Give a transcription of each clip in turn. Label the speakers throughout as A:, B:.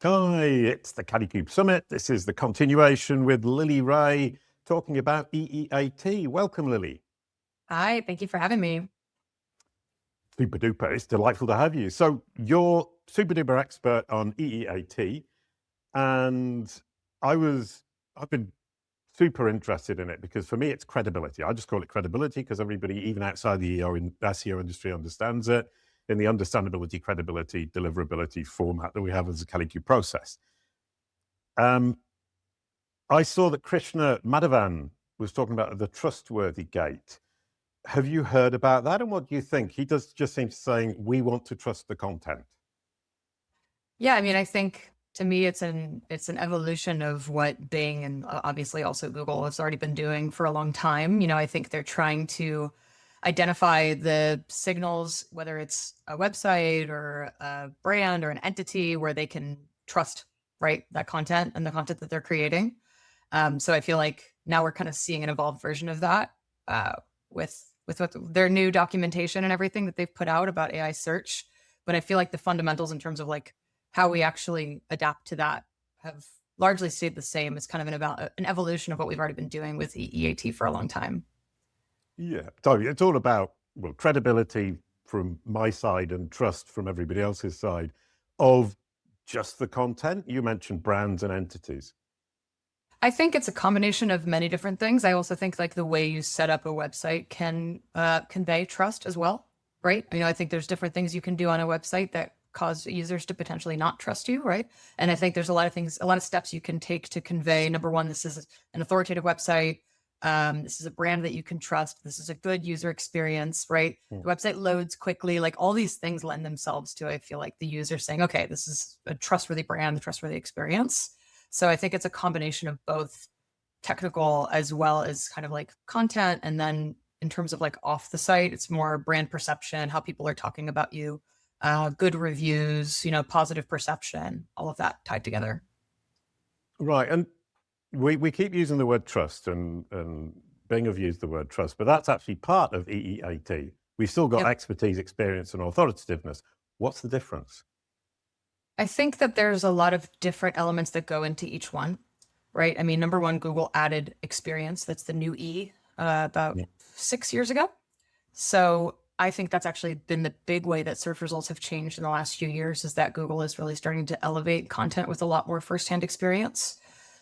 A: Hi, it's the Kalicube Summit. This is the continuation with Lily Ray talking about EEAT. Welcome, Lily.
B: Hi, thank you for having me.
A: Super duper. It's delightful to have you. So you're super duper expert on EEAT, and I've been super interested in it because for me, it's credibility. I just call it credibility because everybody, even outside the SEO industry, understands it in the understandability, credibility, deliverability format that we have as a Kalicube process. I saw that Krishna Madhavan was talking about the trustworthy gate. Have you heard about that? And what do you think? He does just seem to saying, we want to trust the content.
B: Yeah, I mean, I think to me, it's an evolution of what Bing and obviously also Google has already been doing for a long time. I think they're trying to identify the signals, whether it's a website or a brand or an entity where they can trust, right, that content and the content that they're creating. So I feel like now we're kind of seeing an evolved version of that with what their new documentation and everything that they've put out about AI search. But I feel like the fundamentals in terms of like how we actually adapt to that have largely stayed the same. It's kind of an evolution of what we've already been doing with EEAT for a long time.
A: Yeah, so it's all about, well, credibility from my side and trust from everybody else's side of just the content. You mentioned brands and entities.
B: I think it's a combination of many different things. I also think like the way you set up a website can convey trust as well, right? I think there's different things you can do on a website that cause users to potentially not trust you, right? And I think there's a lot of steps you can take to convey. Number one, this is an authoritative website. This is a brand that you can trust. This is a good user experience, right? The website loads quickly. Like all these things lend themselves to, I feel like the user saying, okay, this is a trustworthy brand, a trustworthy experience. So I think it's a combination of both technical as well as kind of like content. And then in terms of like off the site, it's more brand perception, how people are talking about you, good reviews, positive perception, all of that tied together.
A: Right. And we keep using the word trust and Bing have used the word trust, but that's actually part of EEAT. We've still got
B: Yep.
A: expertise, experience, and authoritativeness. What's the difference?
B: I think that there's a lot of different elements that go into each one, right? I mean, number one, Google added experience. That's the new E about 6 years ago. So I think that's actually been the big way that search results have changed in the last few years is that Google is really starting to elevate content with a lot more firsthand experience.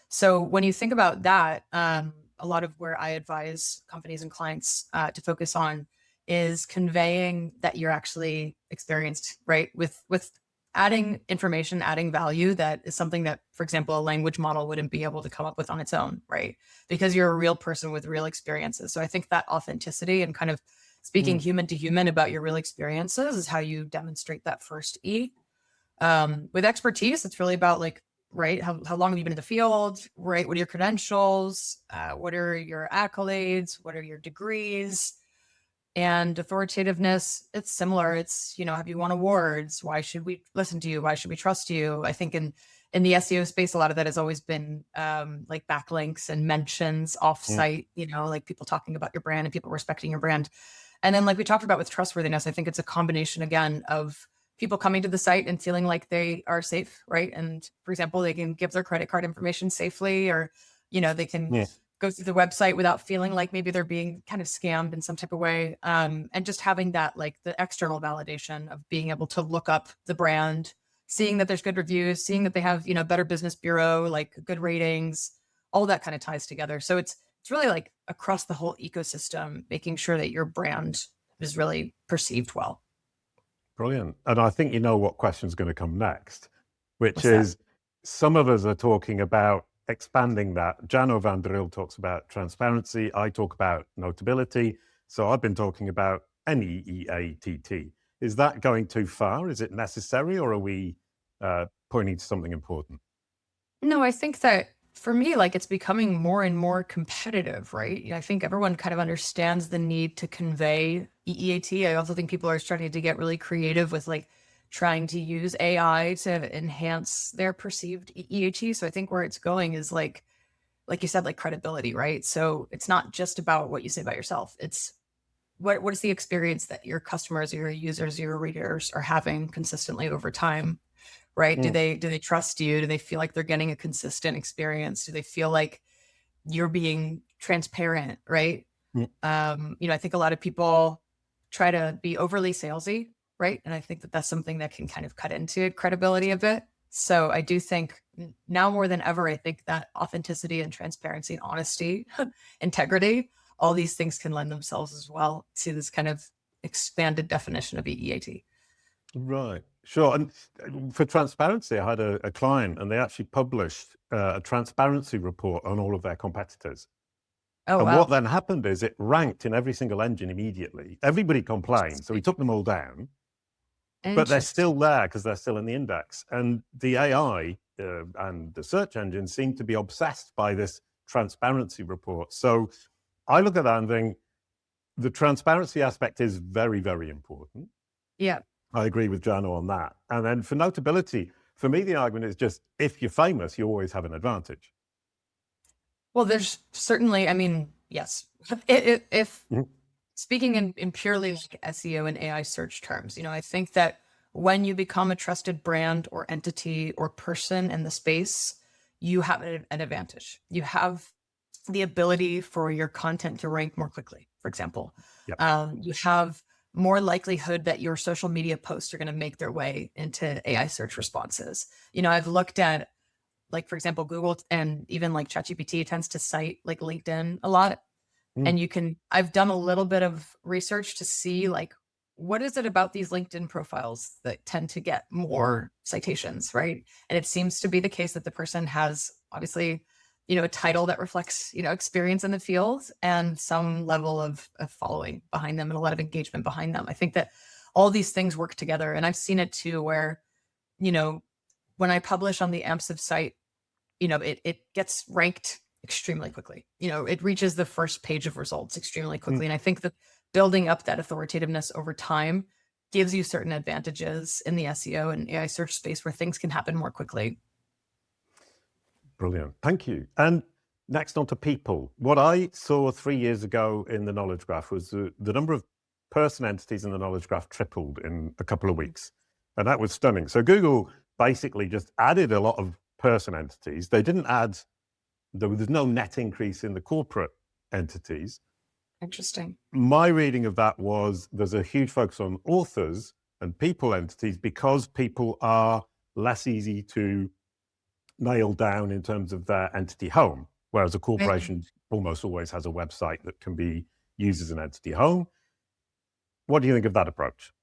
B: So when you think about that, a lot of where I advise companies and clients to focus on is conveying that you're actually experienced, right? With adding information, adding value that is something that, for example, a language model wouldn't be able to come up with on its own, right? Because you're a real person with real experiences. So I think that authenticity and kind of speaking human to human about your real experiences is how you demonstrate that first E. With expertise, it's really about like, right, how long have you been in the field, right? What are your credentials? What are your accolades? What are your degrees? And authoritativeness, it's similar. It's, have you won awards? Why should we listen to you? Why should we trust you? I think in the SEO space, a lot of that has always been like backlinks and mentions offsite, like people talking about your brand and people respecting your brand. And then like we talked about with trustworthiness, I think it's a combination again of people coming to the site and feeling like they are safe, right? And for example, they can give their credit card information safely, or, they can go through the website without feeling like maybe they're being kind of scammed in some type of way. And just having that, like the external validation of being able to look up the brand, seeing that there's good reviews, seeing that they have, Better Business Bureau, like good ratings, all that kind of ties together. So it's really like across the whole ecosystem, making sure that your brand is really perceived well.
A: Brilliant. And I think you know what question's going to come next, which
B: What's that?
A: is some of us are talking about expanding that. Jano van der Riel talks about transparency. I talk about notability. So I've been talking about NEEATT. Is that going too far? Is it necessary, or are we pointing to something important?
B: No, I think that for me, like it's becoming more and more competitive, right? I think everyone kind of understands the need to convey EEAT. I also think people are starting to get really creative with like trying to use AI to enhance their perceived EEAT. So I think where it's going is like you said, like credibility, right? So it's not just about what you say about yourself. It's what is the experience that your customers or your users or your readers are having consistently over time, right? Do they trust you? Do they feel like they're getting a consistent experience? Do they feel like you're being transparent, right? I think a lot of people try to be overly salesy, right? And I think that that's something that can kind of cut into credibility a bit. So I do think now more than ever, I think that authenticity and transparency and honesty, integrity, all these things can lend themselves as well to this kind of expanded definition of EEAT.
A: Right, sure. And for transparency, I had a client and they actually published a transparency report on all of their competitors.
B: Oh,
A: And
B: wow.
A: what then happened is it ranked in every single engine immediately. Everybody complained, so he took them all down, but they're still there because they're still in the index. And the AI and the search engine seem to be obsessed by this transparency report. So I look at that and think the transparency aspect is very, very important.
B: Yeah.
A: I agree with Jano on that. And then for notability, for me, the argument is just if you're famous, you always have an advantage.
B: Well, there's certainly, I mean, yes. If speaking in purely like SEO and AI search terms, I think that when you become a trusted brand or entity or person in the space, you have an advantage. You have the ability for your content to rank more quickly, for example.
A: Yep.
B: You have more likelihood that your social media posts are going to make their way into AI search responses. I've looked at, like, for example, Google and even like ChatGPT tends to cite like LinkedIn a lot. And I've done a little bit of research to see like, what is it about these LinkedIn profiles that tend to get more citations, right? And it seems to be the case that the person has obviously, a title that reflects, experience in the field and some level of following behind them and a lot of engagement behind them. I think that all these things work together. And I've seen it too, where, when I publish on the Amsive site, it gets ranked extremely quickly. It reaches the first page of results extremely quickly. And I think that building up that authoritativeness over time gives you certain advantages in the SEO and AI search space where things can happen more quickly.
A: Brilliant. Thank you. And next on to people. What I saw 3 years ago in the knowledge graph was the number of person entities in the knowledge graph tripled in a couple of weeks. And that was stunning. So Google basically just added a lot of person entities. They didn't add, there's no net increase in the corporate entities.
B: Interesting.
A: My reading of that was there's a huge focus on authors and people entities because people are less easy to nail down in terms of their entity home, whereas a corporation almost always has a website that can be used as an entity home. What do you think of that approach?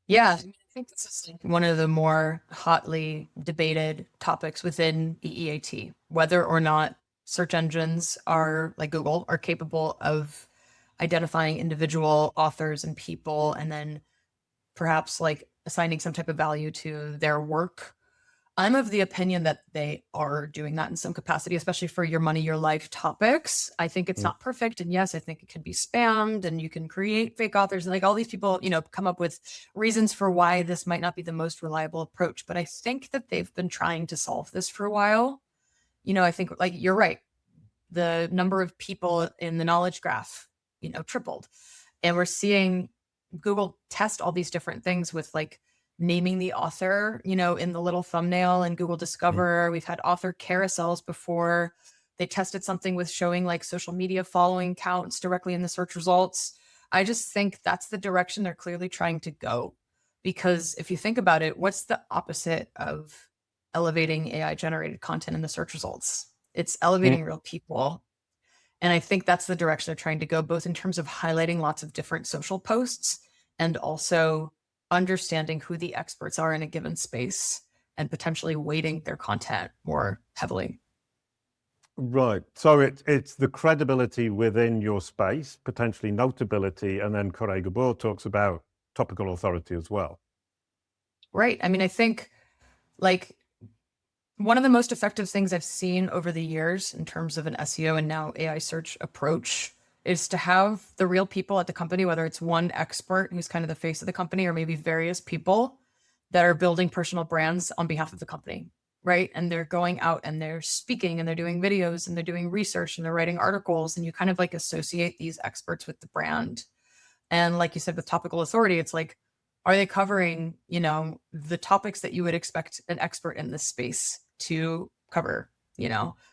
B: Yeah, I think this is one of the more hotly debated topics within EEAT, whether or not search engines are, like Google, are capable of identifying individual authors and people, and then perhaps like assigning some type of value to their work. I'm of the opinion that they are doing that in some capacity, especially for your money, your life topics. I think it's not perfect. And yes, I think it can be spammed and you can create fake authors. And like all these people, come up with reasons for why this might not be the most reliable approach. But I think that they've been trying to solve this for a while. I think like you're right. The number of people in the knowledge graph, tripled. And we're seeing Google test all these different things with like naming the author, in the little thumbnail in Google Discover. We've had author carousels before. They tested something with showing like social media following counts directly in the search results. I just think that's the direction they're clearly trying to go. Because if you think about it, what's the opposite of elevating AI generated content in the search results? It's elevating real people. And I think that's the direction they're trying to go, both in terms of highlighting lots of different social posts and also understanding who the experts are in a given space and potentially weighting their content more heavily.
A: Right. So it's the credibility within your space, potentially notability, and then Corey Gabor talks about topical authority as well.
B: Right. I mean, I think like one of the most effective things I've seen over the years in terms of an SEO and now AI search approach is to have the real people at the company, whether it's one expert who's kind of the face of the company or maybe various people that are building personal brands on behalf of the company, right? And they're going out and they're speaking and they're doing videos and they're doing research and they're writing articles, and you kind of like associate these experts with the brand. And like you said, with topical authority, it's like, Are they covering, the topics that you would expect an expert in this space to cover,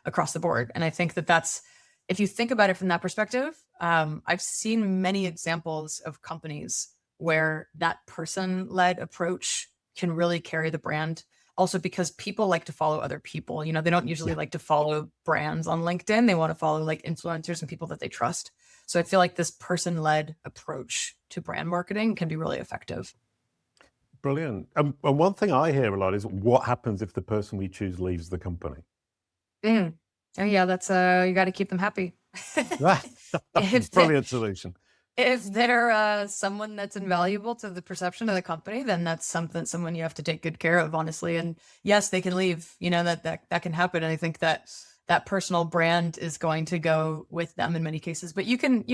B: across the board? And I think that that's, if you think about it from that perspective, I've seen many examples of companies where that person-led approach can really carry the brand. Also because people like to follow other people, they don't usually like to follow brands on LinkedIn. They want to follow like influencers and people that they trust. So I feel like this person-led approach to brand marketing can be really effective.
A: Brilliant. And one thing I hear a lot is, what happens if the person we choose leaves the company?
B: Oh yeah, that's you got to keep them happy.
A: Brilliant solution.
B: If they're someone that's invaluable to the perception of the company, then that's someone you have to take good care of, honestly. And yes, they can leave, that can happen. And I think that that personal brand is going to go with them in many cases, but you can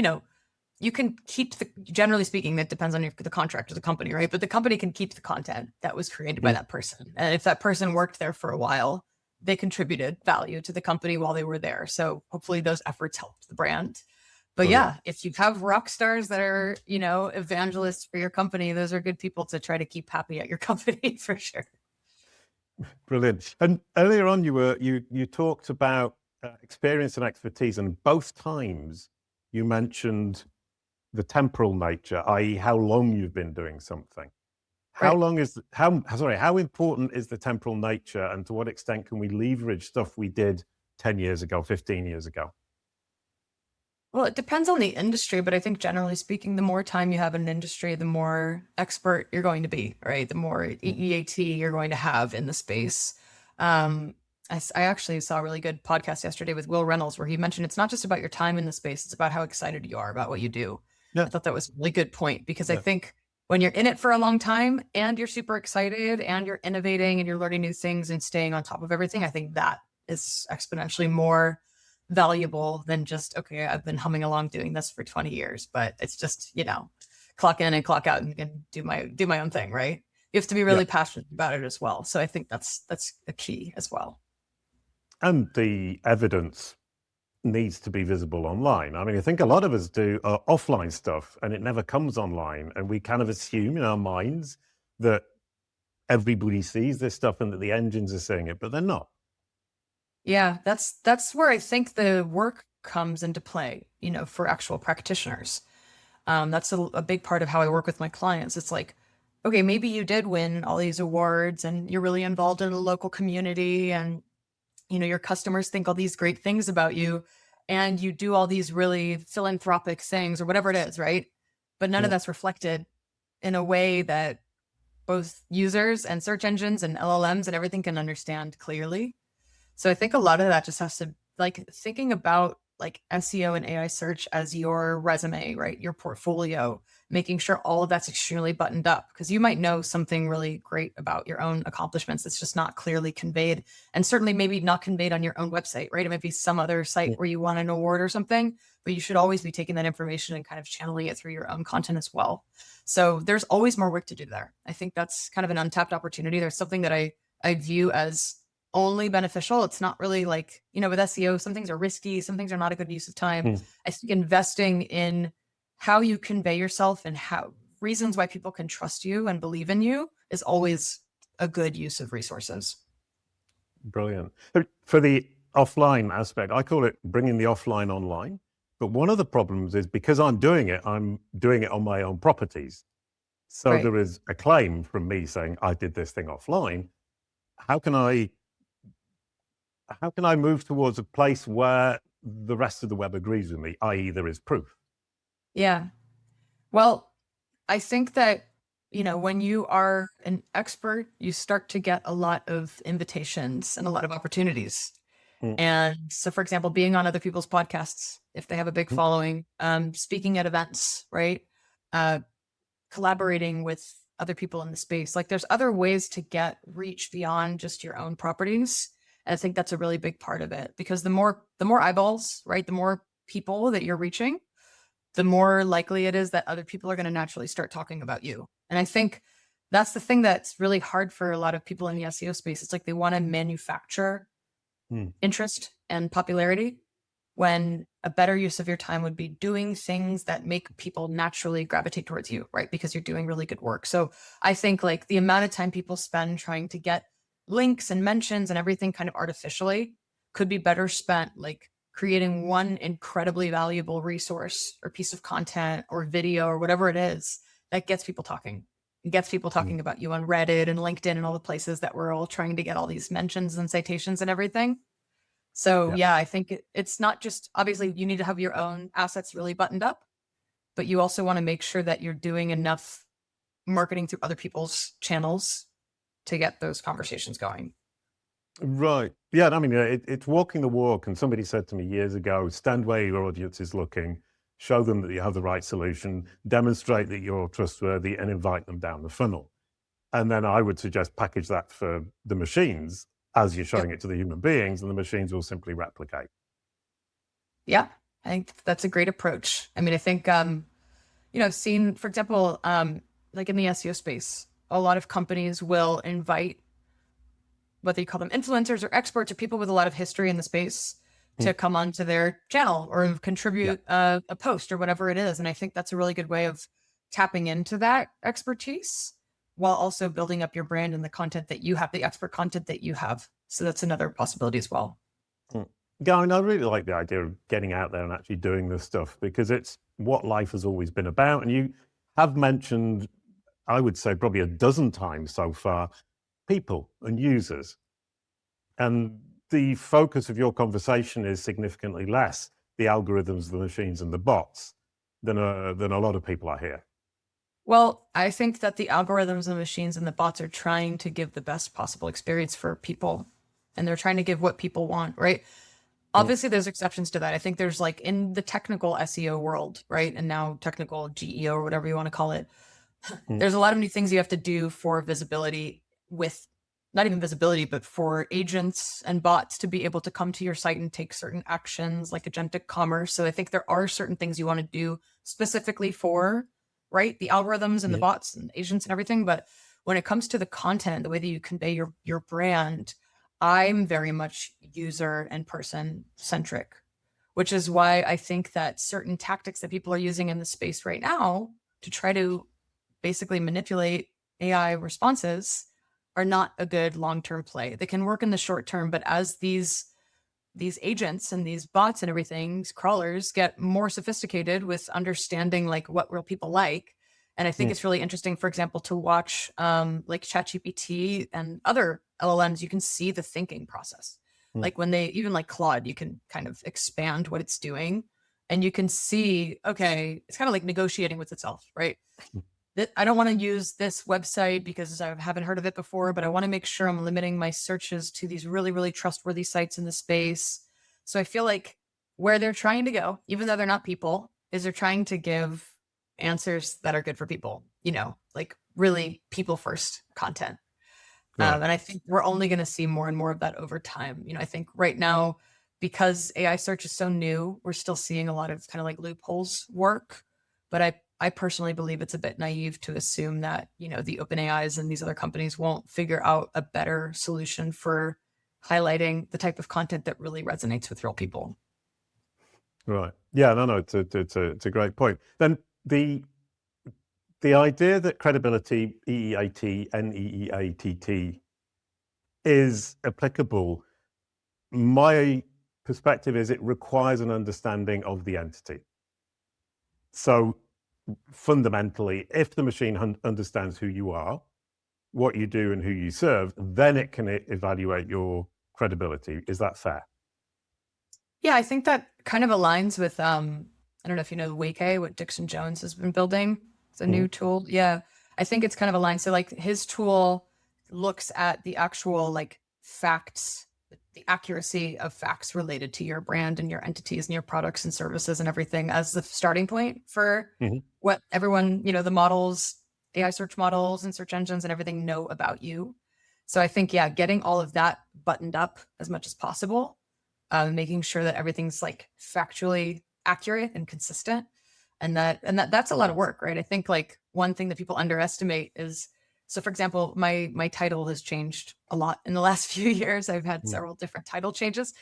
B: keep generally speaking, that depends on the contract of the company, right? But the company can keep the content that was created by that person. And if that person worked there for a while, they contributed value to the company while they were there. So hopefully those efforts helped the brand. But yeah, if you have rock stars that are, evangelists for your company, those are good people to try to keep happy at your company for sure.
A: Brilliant. And earlier on, you talked about experience and expertise, and both times you mentioned the temporal nature, i.e., how long you've been doing something. How important is the temporal nature, and to what extent can we leverage stuff we did 10 years ago, 15 years ago?
B: Well, it depends on the industry, but I think generally speaking, the more time you have in an industry, the more expert you're going to be, right? The more EEAT you're going to have in the space. I actually saw a really good podcast yesterday with Will Reynolds, where he mentioned it's not just about your time in the space, it's about how excited you are about what you do. Yeah. I thought that was a really good point, because I think when you're in it for a long time and you're super excited and you're innovating and you're learning new things and staying on top of everything, I think that is exponentially more valuable than just, okay, I've been humming along doing this for 20 years, but it's just, clock in and clock out and do my own thing, right? You have to be really passionate about it as well. So I think that's a key as well.
A: And the evidence needs to be visible online. I mean, I think a lot of us do offline stuff and it never comes online, and we kind of assume in our minds that everybody sees this stuff and that the engines are seeing it, but they're not.
B: Yeah, that's where I think the work comes into play, for actual practitioners. That's a big part of how I work with my clients. It's like, okay, maybe you did win all these awards and you're really involved in a local community, and, your customers think all these great things about you, and you do all these really philanthropic things or whatever it is, right? But none of that's reflected in a way that both users and search engines and LLMs and everything can understand clearly. So I think a lot of that just has to, thinking about SEO and AI search as your resume, right? Your portfolio, making sure all of that's extremely buttoned up, because you might know something really great about your own accomplishments that's just not clearly conveyed, and certainly maybe not conveyed on your own website, right? It might be some other site where you won an award or something, but you should always be taking that information and kind of channeling it through your own content as well. So there's always more work to do there. I think that's kind of an untapped opportunity. There's something that I view as only beneficial. It's not really with SEO, some things are risky, some things are not a good use of time. I think investing in how you convey yourself and how reasons why people can trust you and believe in you is always a good use of resources.
A: Brilliant. For the offline aspect, I call it bringing the offline online. But one of the problems is, because I'm doing it on my own properties. So there is a claim from me saying I did this thing offline. How can I move towards a place where the rest of the web agrees with me, i.e. there is proof?
B: Yeah. Well, I think that, when you are an expert, you start to get a lot of invitations and a lot of opportunities. And so, for example, being on other people's podcasts, if they have a big following, speaking at events, right? Collaborating with other people in the space. There's other ways to get reach beyond just your own properties. And I think that's a really big part of it, because the more eyeballs, right? The more people that you're reaching, the more likely it is that other people are going to naturally start talking about you. And I think that's the thing that's really hard for a lot of people in the SEO space. It's like they want to manufacture interest and popularity. when a better use of your time would be doing things that make people naturally gravitate towards you, right? Because you're doing really good work. So I think like the amount of time people spend trying to get links and mentions and everything kind of artificially could be better spent like creating one incredibly valuable resource or piece of content or video or whatever it is that gets people talking. It gets people talking about you on Reddit and LinkedIn and all the places that we're all trying to get all these mentions and citations and everything. So yeah, I think it's not just, obviously you need to have your own assets really buttoned up, but you also want to make sure that you're doing enough marketing through other people's channels to get those conversations going.
A: Right. Yeah. I mean, it's walking the walk. And somebody said to me years ago, stand where your audience is looking, show them that you have the right solution, demonstrate that you're trustworthy, and invite them down the funnel. And then I would suggest package that for the machines as you're showing it to the human beings, and the machines will simply replicate.
B: Yeah, I think that's a great approach. I mean, I think, I've seen, for example, like in the SEO space, a lot of companies will invite, whether you call them influencers or experts or people with a lot of history in the space, to come onto their channel or contribute a post or whatever it is. And I think that's a really good way of tapping into that expertise while also building up your brand and the content that you have, the expert content that you have. So that's another possibility as well.
A: Yeah, I really like the idea of getting out there and actually doing this stuff, because it's what life has always been about. And you have mentioned, I would say probably a dozen times so far, people and users. And the focus of your conversation is significantly less the algorithms, the machines, and the bots than a lot of people are here.
B: Well, I think that the algorithms, the machines, and the bots are trying to give the best possible experience for people, and they're trying to give what people want, right? Obviously, there's exceptions to that. I think there's like in the technical SEO world, right? And now technical GEO or whatever you want to call it, there's a lot of new things you have to do for visibility, with not even visibility, but for agents and bots to be able to come to your site and take certain actions like agentic commerce. So I think there are certain things you want to do specifically for, right, the algorithms and the bots and agents and everything. But when it comes to the content, the way that you convey your brand, I'm very much user and person centric, which is why I think that certain tactics that people are using in the space right now to try to basically manipulate AI responses are not a good long-term play. They can work in the short term, but as these agents and these bots and everything, these crawlers get more sophisticated with understanding like what real people like. And I think it's really interesting, for example, to watch like ChatGPT and other LLMs, you can see the thinking process. Like when they, even like Claude, you can kind of expand what it's doing and you can see, okay, it's kind of like negotiating with itself, right? I don't want to use this website because I haven't heard of it before, but I want to make sure I'm limiting my searches to these really, really trustworthy sites in the space. So I feel like where they're trying to go, even though they're not people, is they're trying to give answers that are good for people, like really people first content. And I think we're only going to see more and more of that over time. I think right now, because AI search is so new, we're still seeing a lot of kind of like loopholes work. But I personally believe it's a bit naive to assume that, the OpenAIs and these other companies won't figure out a better solution for highlighting the type of content that really resonates with real people.
A: Right. Yeah, no, it's a great point. Then the idea that credibility, EEAT, NEEATT, is applicable, my perspective is it requires an understanding of the entity. So fundamentally, if the machine understands who you are, what you do, and who you serve, then it can evaluate your credibility. Is that fair?
B: Yeah, I think that kind of aligns with, I don't know if you know Waikay, what Dixon Jones has been building. It's a new tool. Yeah, I think it's kind of aligned. So like his tool looks at the actual like facts, the accuracy of facts related to your brand and your entities and your products and services and everything as the starting point for what everyone, the models, AI search models and search engines and everything know about you. So I think, yeah, getting all of that buttoned up as much as possible, making sure that everything's like factually accurate and consistent. And that's a lot of work, right? I think like one thing that people underestimate is, so for example, my title has changed a lot in the last few years. I've had several different title changes.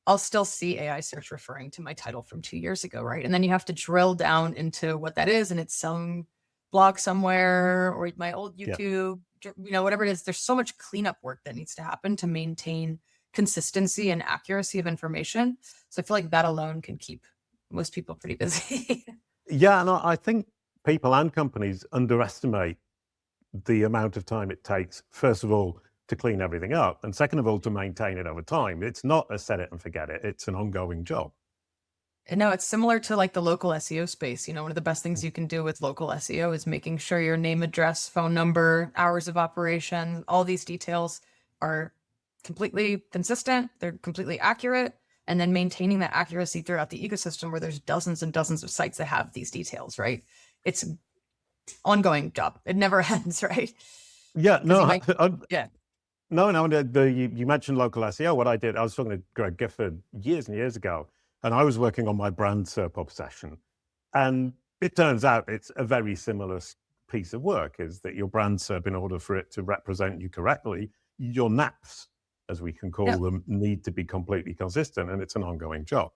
B: I'll still see AI search referring to my title from 2 years ago, right? And then you have to drill down into what that is, and it's some blog somewhere or my old YouTube, whatever it is. There's so much cleanup work that needs to happen to maintain consistency and accuracy of information. So I feel like that alone can keep most people pretty busy.
A: Yeah, and I think people and companies underestimate the amount of time it takes, first of all, to clean everything up, and second of all, to maintain it over time. It's not a set it and forget it. It's an ongoing job.
B: And no, it's similar to like the local SEO space. One of the best things you can do with local SEO is making sure your name, address, phone number, hours of operation, all these details are completely consistent. They're completely accurate. And then maintaining that accuracy throughout the ecosystem where there's dozens and dozens of sites that have these details, right? It's an ongoing job. It never ends, right?
A: Yeah, no,
B: yeah.
A: No, you mentioned local SEO. What I did, I was talking to Greg Gifford years and years ago, and I was working on my brand SERP obsession. And it turns out it's a very similar piece of work, is that your brand SERP, in order for it to represent you correctly, your naps, as we can call them, need to be completely consistent, and it's an ongoing job.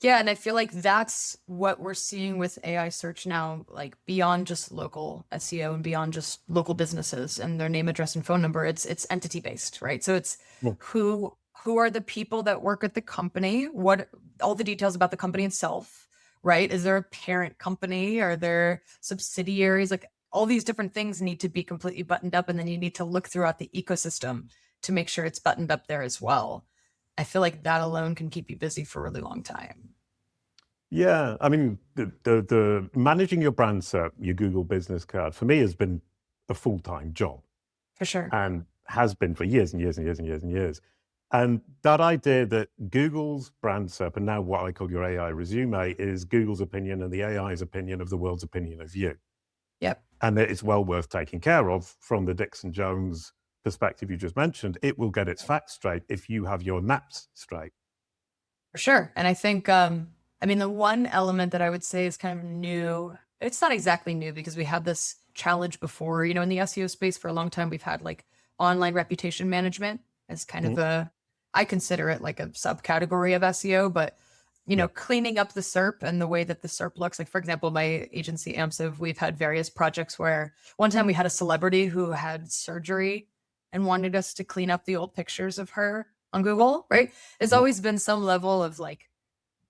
B: Yeah, and I feel like that's what we're seeing with AI search now, like beyond just local SEO and beyond just local businesses and their name, address, and phone number. It's entity based, right? So it's who are the people that work at the company, what all the details about the company itself, right? Is there a parent company? Are there subsidiaries? Like all these different things need to be completely buttoned up, and then you need to look throughout the ecosystem to make sure it's buttoned up there as well. I feel like that alone can keep you busy for a really long time.
A: Yeah, I mean, the managing your brand SERP, your Google business card, for me has been a full-time job.
B: For sure.
A: And has been for years and years and years and years and years. And that idea that Google's brand SERP, and now what I call your AI Résumé, is Google's opinion and the AI's opinion of the world's opinion of you.
B: Yep.
A: And it's well worth taking care of from the Dixon Jones perspective you just mentioned. It will get its facts straight if you have your naps straight.
B: For sure. And I think, the one element that I would say is kind of new, it's not exactly new because we had this challenge before, in the SEO space for a long time. We've had like online reputation management as kind of I consider it like a subcategory of SEO, but cleaning up the SERP and the way that the SERP looks. Like, for example, my agency Amsive, we've had various projects where one time we had a celebrity who had surgery and wanted us to clean up the old pictures of her on Google, right? There's always been some level of like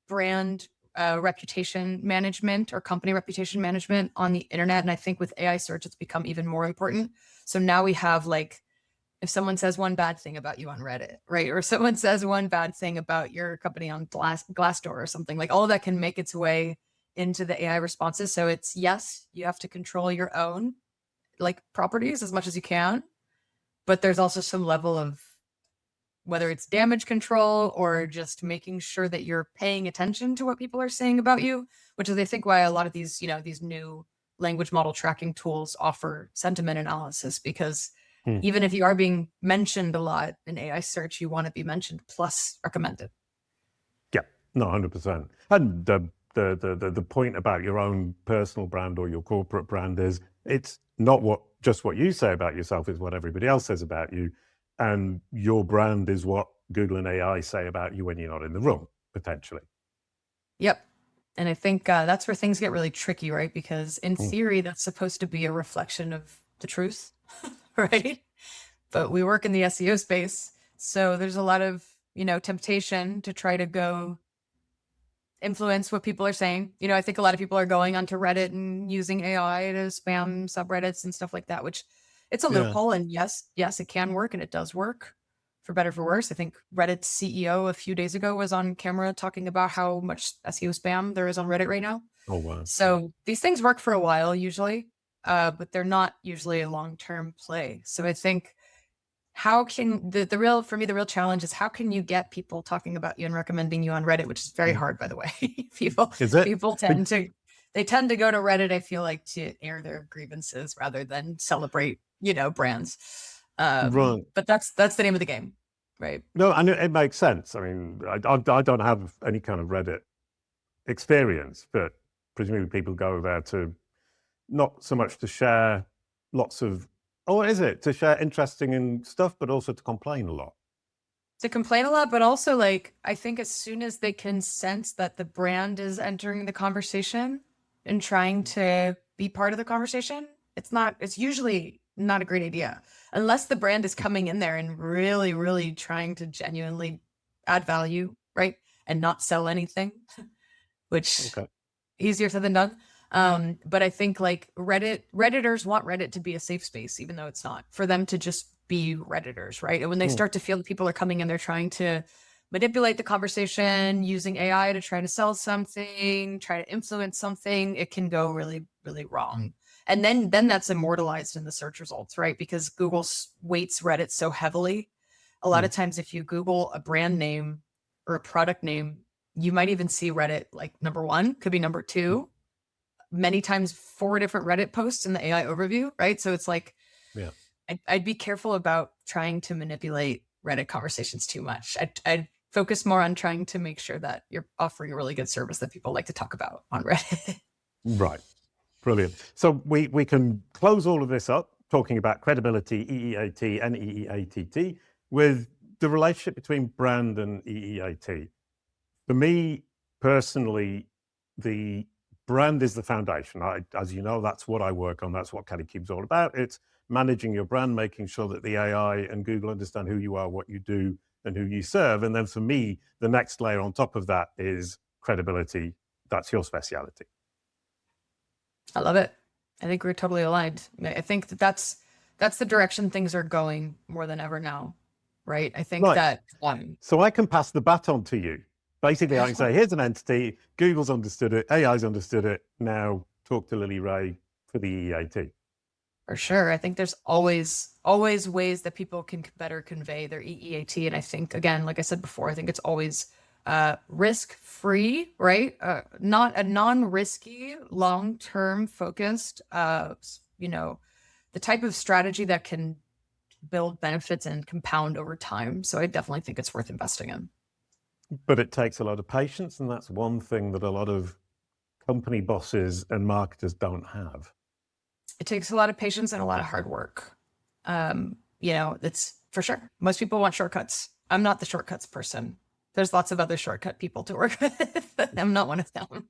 B: brand reputation management or company reputation management on the internet. And I think with AI search, it's become even more important. So now we have like, if someone says one bad thing about you on Reddit, right? Or someone says one bad thing about your company on Glassdoor or something, like all of that can make its way into the AI responses. So it's, yes, you have to control your own like properties as much as you can, but there's also some level of whether it's damage control or just making sure that you're paying attention to what people are saying about you, which is, I think, why a lot of these, these new language model tracking tools offer sentiment analysis, because even if you are being mentioned a lot in AI search, you want to be mentioned plus recommended.
A: Yeah, no, 100%. And the point about your own personal brand or your corporate brand is it's not just what you say about yourself, is what everybody else says about you. And your brand is what Google and AI say about you when you're not in the room, potentially.
B: Yep. And I think that's where things get really tricky, right? Because in theory, that's supposed to be a reflection of the truth, right? But we work in the SEO space. So there's a lot of, temptation to try to go influence what people are saying. I think a lot of people are going onto Reddit and using AI to spam subreddits and stuff like that, which it's a loophole. And yes, it can work, and it does work for better, for worse. I think Reddit's CEO a few days ago was on camera talking about how much SEO spam there is on Reddit right now.
A: Oh, wow.
B: So these things work for a while usually, but they're not usually a long-term play. So I think how can the real challenge is how can you get people talking about you and recommending you on Reddit, which is very hard, by the way. People tend to go to Reddit, I feel like, to air their grievances rather than celebrate, brands.
A: Right.
B: But that's the name of the game, right?
A: No, and it makes sense. I mean, I don't have any kind of Reddit experience, but presumably people go there to not so much to share lots of, to share interesting and stuff, but also to complain a lot.
B: to complain a lot, but also like, I think as soon as they can sense that the brand is entering the conversation and trying to be part of the conversation, it's usually not a great idea unless the brand is coming in there and really, really trying to genuinely add value, right? And not sell anything, which easier said than done. But I think like Redditors want Reddit to be a safe space, even though it's not, for them to just be Redditors, right? And when they start to feel that people are coming in, they're trying to manipulate the conversation using AI to try to sell something, try to influence something, it can go really, really wrong. And then that's immortalized in the search results, right? Because Google weights Reddit so heavily. A lot of times if you Google a brand name or a product name, you might even see Reddit like number 1, could be number 2, many times 4 different Reddit posts in the AI overview, right? So it's like, I'd be careful about trying to manipulate Reddit conversations too much. I'd focus more on trying to make sure that you're offering a really good service that people like to talk about on Reddit.
A: Right. Brilliant. So we can close all of this up talking about credibility, EEAT and EEATT with the relationship between brand and EEAT. For me personally, the brand is the foundation. As you know, that's what I work on. That's what Kalicube's all about. It's managing your brand, making sure that the AI and Google understand who you are, what you do, and who you serve. And then for me, the next layer on top of that is credibility. That's your speciality.
B: I love it. I think we're totally aligned. I think that's the direction things are going more than ever now, right? I think that
A: so I can pass the baton to you. Basically, I can say, here's an entity, Google's understood it, AI's understood it. Now talk to Lily Ray for the EEAT.
B: For sure. I think there's always ways that people can better convey their EEAT. And I think, again, like I said before, I think it's always risk-free, right? Not a non-risky, long-term focused, the type of strategy that can build benefits and compound over time. So I definitely think it's worth investing in.
A: But it takes a lot of patience, and that's one thing that a lot of company bosses and marketers don't have.
B: It takes a lot of patience and a lot of hard work. That's for sure. Most people want shortcuts. I'm not the shortcuts person. There's lots of other shortcut people to work with, but I'm not one of them.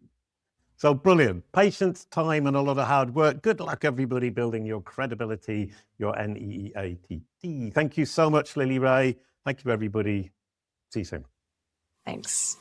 A: So brilliant. Patience, time, and a lot of hard work. Good luck, everybody, building your credibility, your NEEATT. Thank you so much, Lily Ray. Thank you, everybody. See you soon.
B: Thanks.